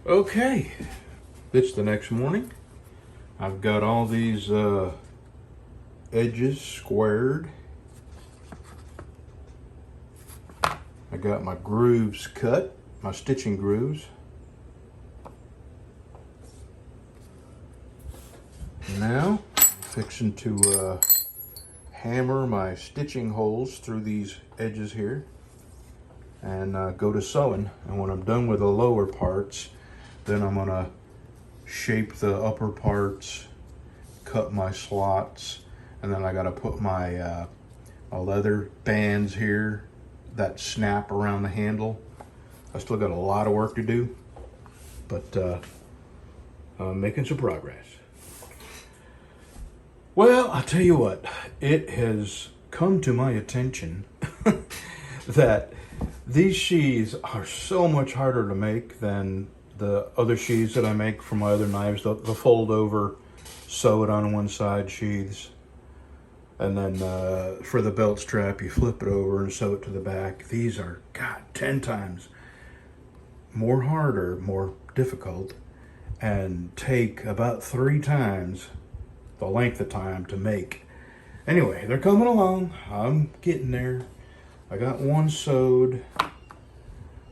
Okay, it's the next morning. I've got all these edges squared. I got my grooves cut, my stitching grooves. Now, I'm fixing to hammer my stitching holes through these edges here and go to sewing. And when I'm done with the lower parts, then I'm gonna shape the upper parts, cut my slots, and then I gotta put my leather bands here that snap around the handle. I still got a lot of work to do, but I'm making some progress. Well, I'll tell you what, it has come to my attention that these sheaths are so much harder to make than the other sheaths that I make for my other knives, the fold over, sew it on one side sheaths. And then for the belt strap, you flip it over and sew it to the back. These are, God, 10 times more harder, more difficult, and take about 3 times the length of time to make. Anyway, they're coming along. I'm getting there. I got one sewed.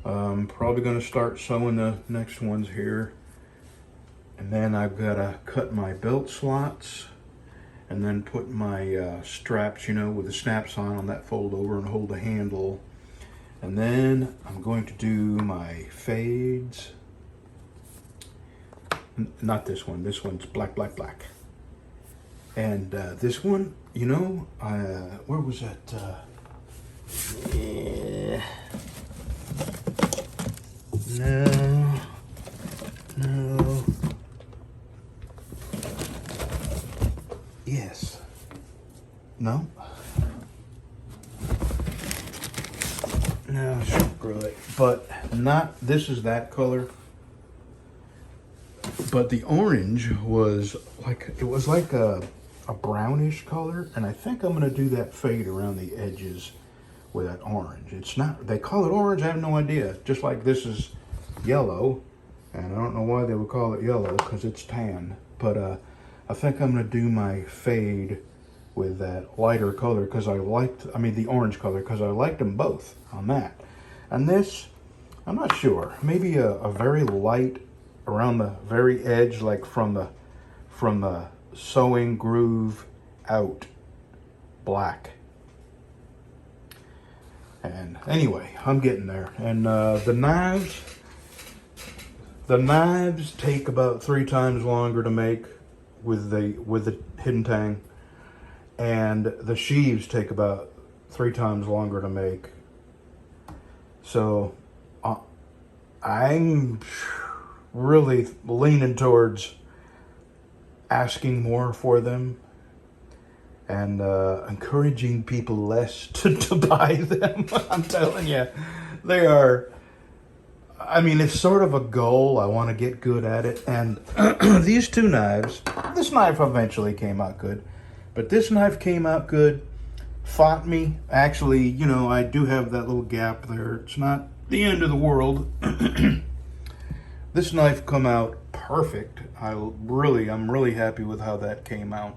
I'm probably going to start sewing the next ones here. And then I've got to cut my belt slots and then put my straps, you know, with the snaps on that fold over and hold the handle. And then I'm going to do my fades. Not this one. This one's black, black, black. And this one, you know, where was that? Yeah. No. Yes. No. No, screw it. But not, this is that color. But the orange was like, it was like a brownish color. And I think I'm going to do that fade around the edges with that orange. It's not, they call it orange, I have no idea. Just like this is yellow, and I don't know why they would call it yellow because it's tan. But I think I'm gonna do my fade with that lighter color because the orange color, because I liked them both on that. And this, I'm not sure, maybe a very light around the very edge, like from the sewing groove out, black. And anyway, I'm getting there. And the knives take about 3 times longer to make with the hidden tang, and the sheaves take about 3 times longer to make. So I'm really leaning towards asking more for them and encouraging people less to buy them. I'm telling you, they are, I mean, it's sort of a goal. I want to get good at it. And these 2 knives, this knife eventually came out good, but this knife came out good, fought me. Actually, you know, I do have that little gap there. It's not the end of the world. This knife come out perfect. I'm really happy with how that came out.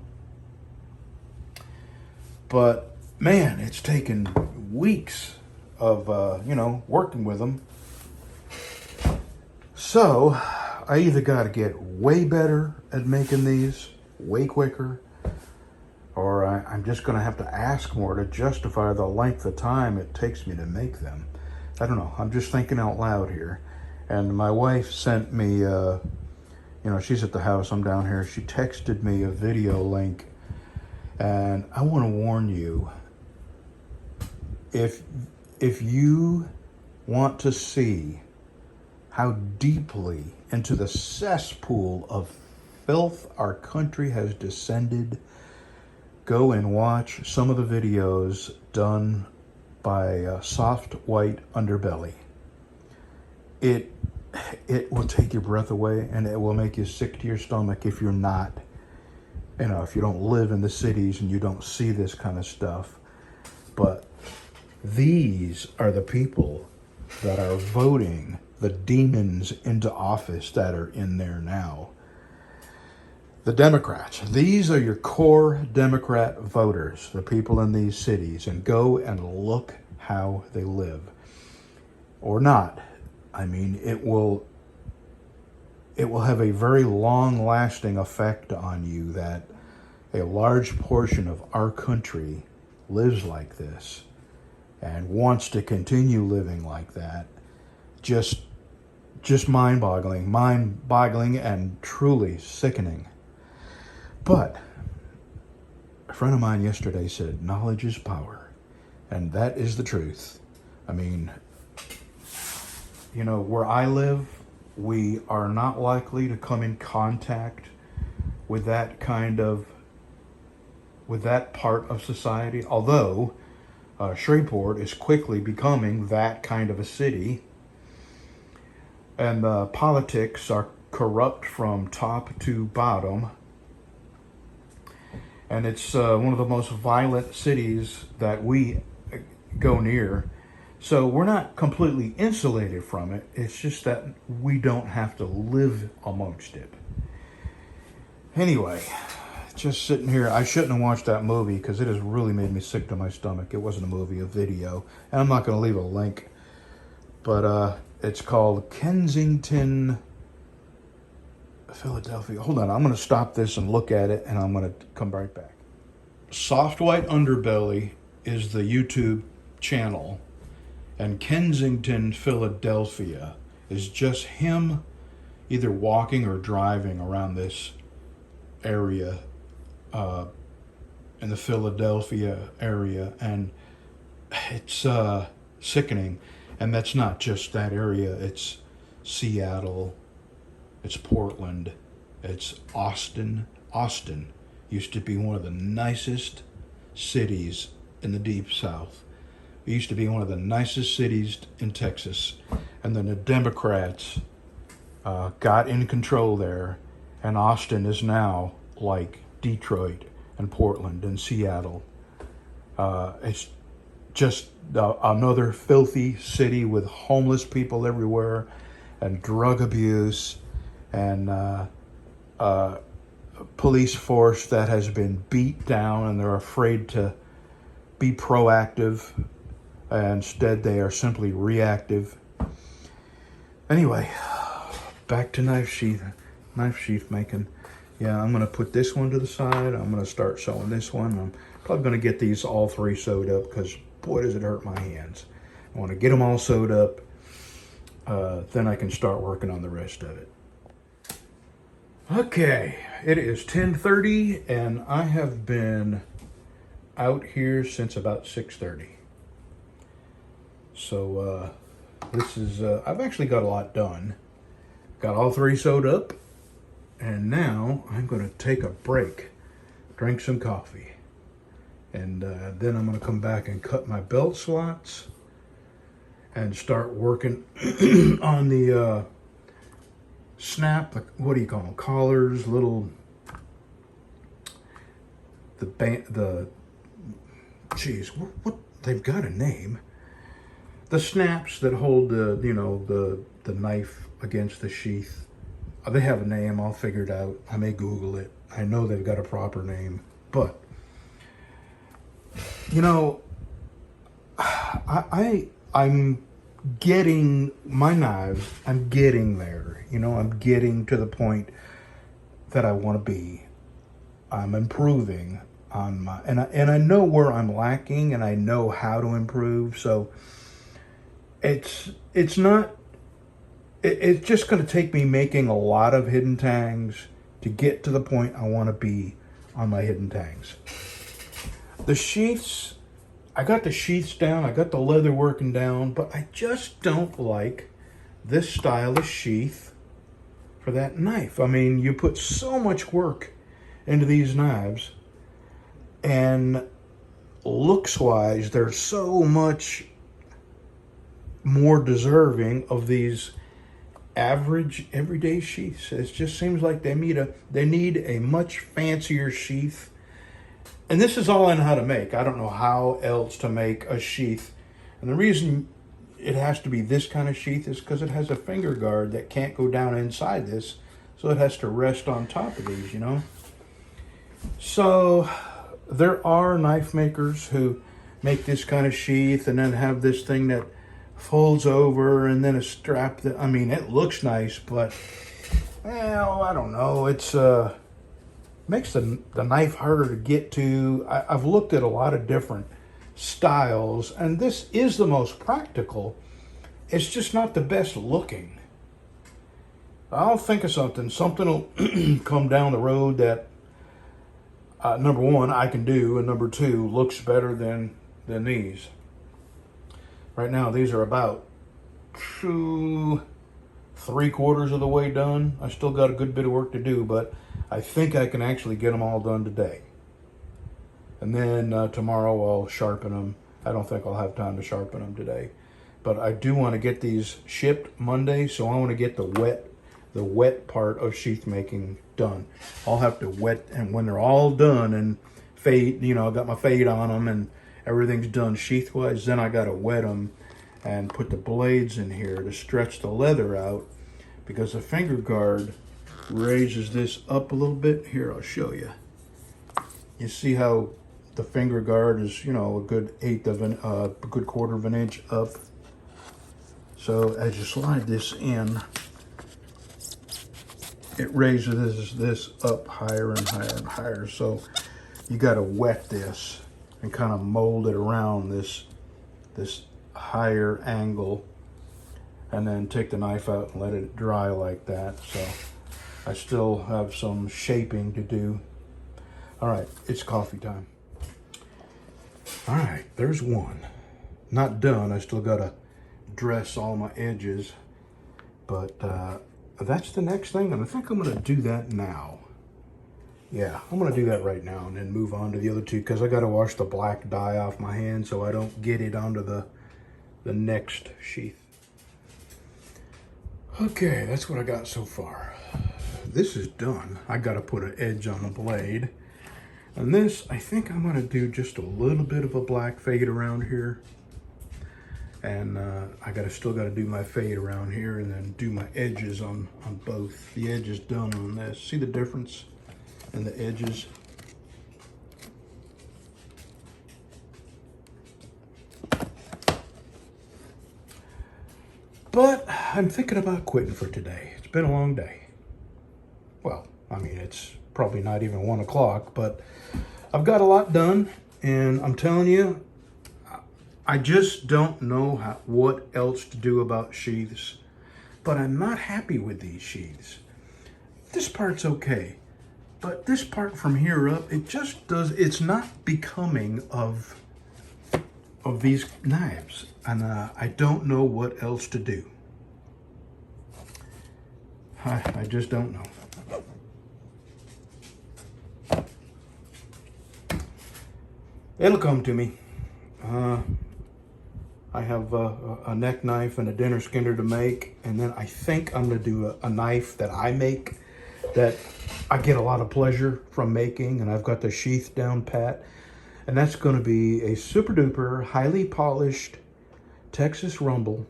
But man, it's taken weeks of, you know, working with them. So I either got to get way better at making these, way quicker, or I'm just going to have to ask more to justify the length of time it takes me to make them. I don't know. I'm just thinking out loud here. And my wife sent me, you know, she's at the house, I'm down here. She texted me a video link. And I want to warn you, if you want to see how deeply into the cesspool of filth our country has descended, go and watch some of the videos done by Soft White Underbelly. It will take your breath away, and it will make you sick to your stomach if you're not, you know, if you don't live in the cities and you don't see this kind of stuff. But these are the people that are voting the demons into office that are in there now. The Democrats, these are your core Democrat voters, the people in these cities, and go and look how they live. Or not. I mean, it will have a very long-lasting effect on you that a large portion of our country lives like this and wants to continue living like that. Just mind-boggling and truly sickening. But a friend of mine yesterday said, knowledge is power. And that is the truth. I mean, you know, where I live, we are not likely to come in contact with that part of society. Although Shreveport is quickly becoming that kind of a city. And the politics are corrupt from top to bottom. And it's one of the most violent cities that we go near. So we're not completely insulated from it. It's just that we don't have to live amongst it. Anyway, just sitting here. I shouldn't have watched that movie because it has really made me sick to my stomach. It wasn't a movie, a video. And I'm not going to leave a link. But it's called Kensington, Philadelphia. Hold on, I'm going to stop this and look at it, and I'm going to come right back. Soft White Underbelly is the YouTube channel, and Kensington, Philadelphia is just him either walking or driving around this area in the Philadelphia area, and it's sickening. And that's not just that area. It's Seattle. It's Portland. It's Austin. Austin used to be one of the nicest cities in the Deep South. It used to be one of the nicest cities in Texas. And then the Democrats got in control there. And Austin is now like Detroit and Portland and Seattle. It's just another filthy city with homeless people everywhere and drug abuse and police force that has been beat down, and they're afraid to be proactive. Instead, they are simply reactive. Anyway, back to knife sheath making. Yeah, I'm going to put this one to the side. I'm going to start sewing this one. I'm probably going to get these all three sewed up because, boy, does it hurt my hands. I want to get them all sewed up. Then I can start working on the rest of it. Okay, it is 10:30, and I have been out here since about 6:30. So this is, I've actually got a lot done. Got all three sewed up, and now I'm going to take a break, drink some coffee, and then I'm going to come back and cut my belt slots and start working on the snap, what do you call them, collars, little, geez, what they've got a name. The snaps that hold the, you know, the knife against the sheath. They have a name. I'll figure it out. I may Google it. I know they've got a proper name. But, you know, I'm getting my knives. I'm getting there. You know, I'm getting to the point that I want to be. I'm improving on my, and I know where I'm lacking, and I know how to improve. So it's just going to take me making a lot of hidden tangs to get to the point I want to be on my hidden tangs. The sheaths, I got the sheaths down, I got the leather working down, but I just don't like this style of sheath for that knife. I mean, you put so much work into these knives, and looks-wise, they're so much more deserving of these average everyday sheaths. It just seems like they need a much fancier sheath. And this is all I know how to make. I don't know how else to make a sheath. And the reason it has to be this kind of sheath is because it has a finger guard that can't go down inside this, so it has to rest on top of these, you know. So there are knife makers who make this kind of sheath and then have this thing that folds over and then a strap that, I mean, it looks nice, but well, I don't know. It's makes the knife harder to get to. I've looked at a lot of different styles, and this is the most practical. It's just not the best looking. I'll think of something. Something will come down the road that number one, I can do, and number two, looks better than these. Right now, these are about 3/4 of the way done. I still got a good bit of work to do, but I think I can actually get them all done today. And then tomorrow I'll sharpen them. I don't think I'll have time to sharpen them today, but I do want to get these shipped Monday, so I want to get the wet part of sheath making done. I'll have to wet, and when they're all done and fade, you know, I got my fade on them and everything's done sheath wise, then I got to wet them and put the blades in here to stretch the leather out, because the finger guard raises this up a little bit. Here, I'll show you. You see how the finger guard is, you know, a good a good 1/4 of an inch up. So as you slide this in, it raises this up higher and higher and higher. So you got to wet this and kind of mold it around this higher angle, and then take the knife out and let it dry like that. So I still have some shaping to do. All right, it's coffee time. All right, there's one. Not done. I still got to dress all my edges, but that's the next thing, and I think I'm going to do that now. Yeah, I'm going to do that right now and then move on to the other two, because I got to wash the black dye off my hand so I don't get it onto the next sheath. Okay, that's what I got so far. This is done. I got to put an edge on the blade. And this, I think I'm going to do just a little bit of a black fade around here. And I still got to do my fade around here and then do my edges on both. The edge is done on this. See the difference in the edges? But I'm thinking about quitting for today. It's been a long day. Well, I mean, it's probably not even 1 o'clock, but I've got a lot done, and I'm telling you, I just don't know what else to do about sheaths, but I'm not happy with these sheaths. This part's okay, but this part from here up, it's not becoming of these knives, and I don't know what else to do. I just don't know. It'll come to me. I have a neck knife and a dinner skinner to make, and then I think I'm going to do a knife that I make that I get a lot of pleasure from making, and I've got the sheath down pat, and that's going to be a super duper highly polished Texas rumble,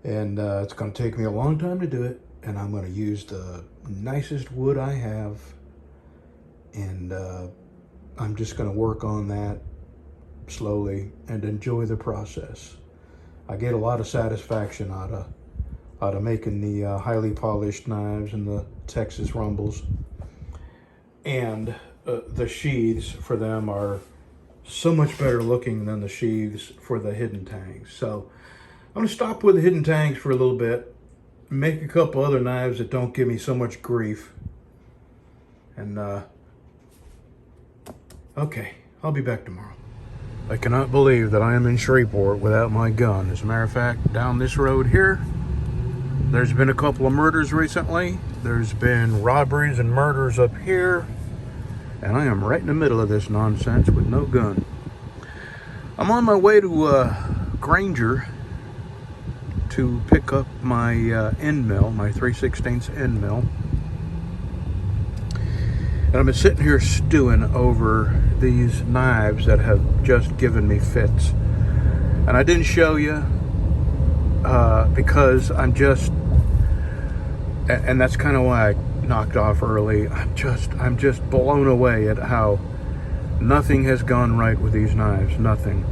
and it's going to take me a long time to do it, and I'm going to use the nicest wood I have, and I'm just going to work on that slowly and enjoy the process. I get a lot of satisfaction out of making the highly polished knives and the Texas rumbles, and the sheaths for them are so much better looking than the sheaths for the hidden tangs. So I'm going to stop with the hidden tangs for a little bit, make a couple other knives that don't give me so much grief, and okay, I'll be back tomorrow. I cannot believe that I am in Shreveport without my gun. As a matter of fact, down this road here, there's been a couple of murders recently. There's been robberies and murders up here, and I am right in the middle of this nonsense with no gun. I'm on my way to Granger to pick up my end mill, my 3/16 end mill. And I've been sitting here stewing over these knives that have just given me fits. And I didn't show you because I'm just, and that's kind of why I knocked off early. I'm just blown away at how nothing has gone right with these knives. Nothing.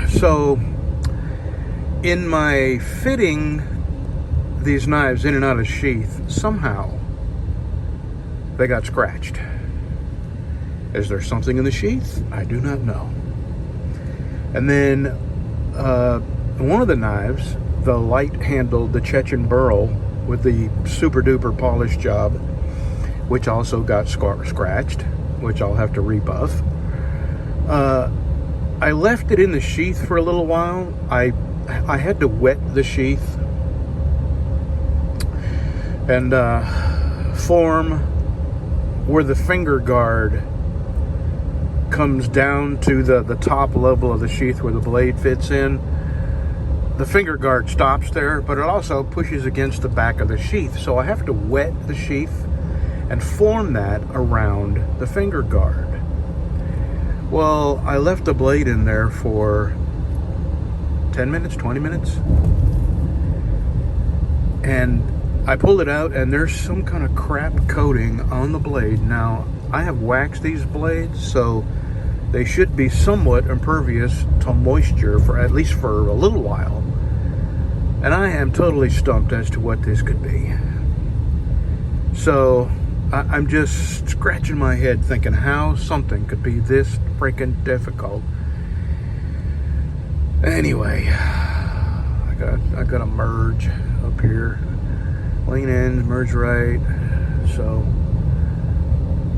So in my fitting these knives in and out of sheath, somehow they got scratched. Is there something in the sheath? I do not know. And then one of the knives, the light-handled, the Chechen burl with the super-duper polished job, which also got scratched, which I'll have to rebuff. I left it in the sheath for a little while. I had to wet the sheath and form where the finger guard comes down to the top level of the sheath where the blade fits in. The finger guard stops there, but it also pushes against the back of the sheath. So I have to wet the sheath and form that around the finger guard. Well, I left the blade in there for 10 minutes, 20 minutes. And I pulled it out and there's some kind of crap coating on the blade. Now, I have waxed these blades, so they should be somewhat impervious to moisture for at least for a little while. And I am totally stumped as to what this could be. So I'm just scratching my head thinking how something could be this freaking difficult. Anyway, I got a merge up here. Lean in, merge right. So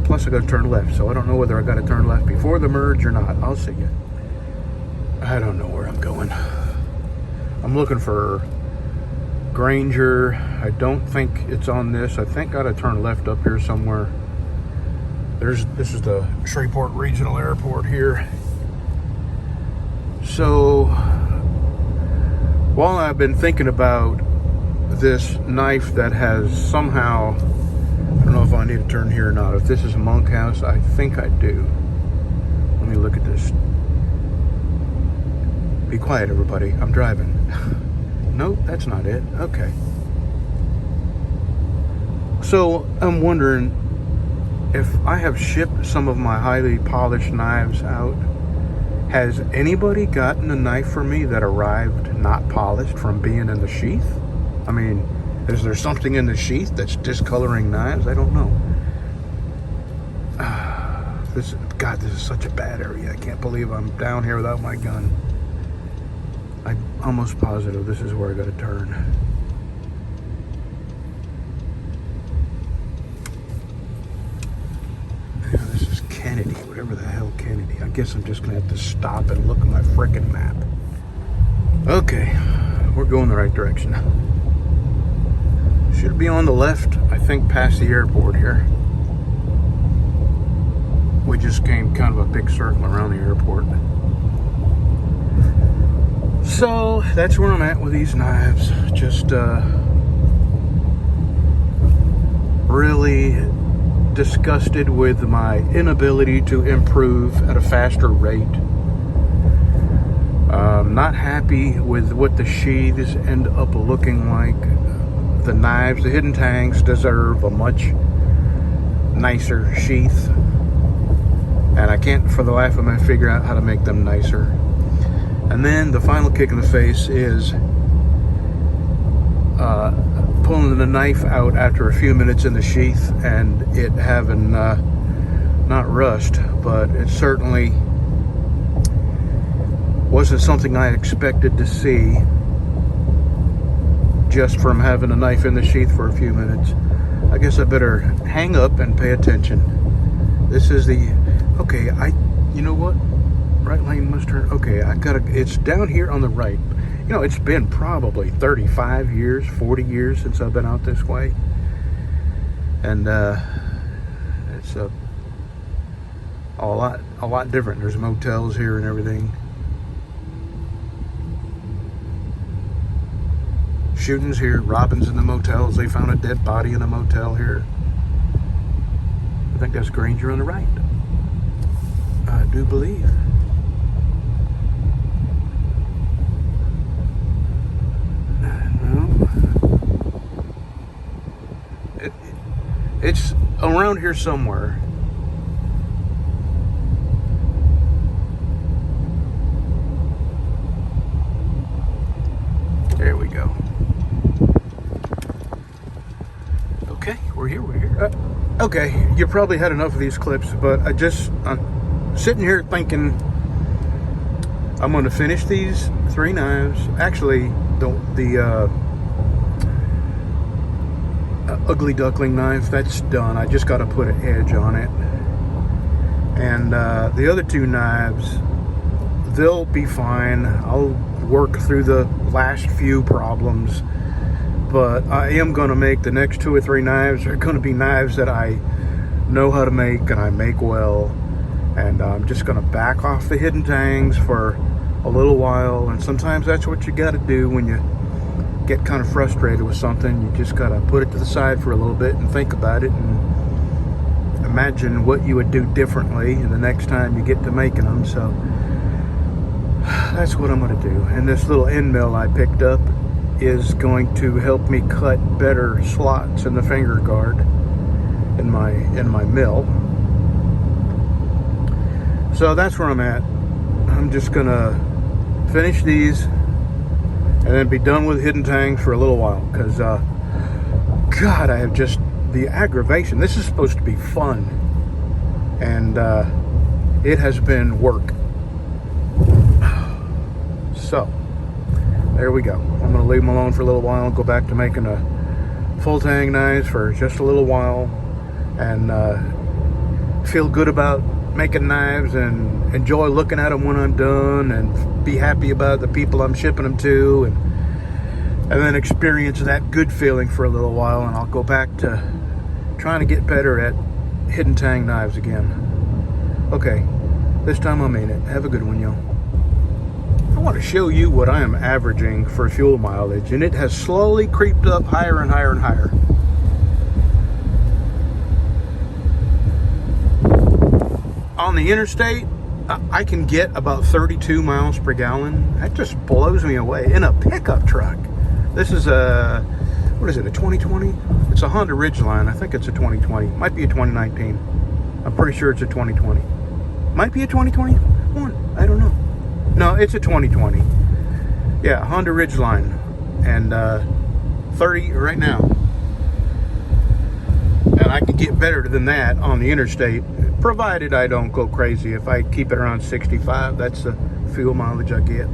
plus I got to turn left, so I don't know whether I got to turn left before the merge or not. I'll see you. I don't know where I'm going. I'm looking for Granger. I don't think it's on this. I think I got to turn left up here somewhere. This is the Shreveport Regional Airport here. So while I've been thinking about this knife that has somehow, I don't know if I need to turn here or not. If this is a monkhouse, I think I do. Let me look at this. Be quiet, everybody. I'm driving. Nope, that's not it. Okay. So I'm wondering if I have shipped some of my highly polished knives out. Has anybody gotten a knife for me that arrived not polished from being in the sheath? I mean, is there something in the sheath that's discoloring knives? I don't know. This is such a bad area. I can't believe I'm down here without my gun. I'm almost positive this is where I gotta turn. Yeah, this is Kennedy, whatever the hell Kennedy. I guess I'm just gonna have to stop and look at my frickin' map. Okay, we're going the right direction. Should be on the left, I think, past the airport here. We just came kind of a big circle around the airport. So that's where I'm at with these knives. Just really disgusted with my inability to improve at a faster rate. Not happy with what the sheaths end up looking like. The knives, the hidden tanks, deserve a much nicer sheath. And I can't for the life of me figure out how to make them nicer. And then the final kick in the face is pulling the knife out after a few minutes in the sheath and it having not rust, but it certainly wasn't something I expected to see just from having a knife in the sheath for a few minutes. I guess I better hang up and pay attention. This is the, okay, you know what? Right lane must turn. Okay, it's down here on the right. You know, it's been probably 35 years, 40 years since I've been out this way. And it's a lot different. There's motels here and everything. Shootings here, robbings in the motels. They found a dead body in a motel here. I think that's Granger on the right. I do believe. It's around here somewhere. There we go. Okay, we're here. Okay, you probably had enough of these clips, but I'm sitting here thinking I'm going to finish these 3 knives. Actually, the ugly duckling knife, that's done. I just got to put an edge on it. And the other 2 knives, they'll be fine. I'll work through the last few problems, but I am going to make the next 2 or 3 knives. They're going to be knives that I know how to make and I make well, and I'm just going to back off the hidden tangs for a little while. And sometimes that's what you got to do when you get kind of frustrated with something. You just got to put it to the side for a little bit and think about it and imagine what you would do differently the next time you get to making them. So that's what I'm going to do. And this little end mill I picked up is going to help me cut better slots in the finger guard in my mill. So that's where I'm at. I'm just going to finish these and then be done with hidden tangs for a little while, because God, I have just the aggravation. This is supposed to be fun, and it has been work. So there we go. I'm going to leave them alone for a little while and go back to making a full tang knives for just a little while, and feel good about making knives and enjoy looking at them when I'm done, and be happy about the people I'm shipping them to, and then experience that good feeling for a little while, and I'll go back to trying to get better at hidden tang knives again. Okay, this time I mean it. Have a good one, y'all. I want to show you what I am averaging for fuel mileage, and it has slowly creeped up higher and higher and higher. On the interstate, I can get about 32 miles per gallon. That just blows me away. In a pickup truck. This is a, what is it, a 2020? It's a Honda Ridgeline. I think it's a 2020. Might be a 2019. I'm pretty sure it's a 2020. Might be a 2021. I don't know. No, it's a 2020. Yeah, Honda Ridgeline. And 30 right now. And I can get better than that on the interstate, provided I don't go crazy. If I keep it around 65, that's the fuel mileage I get.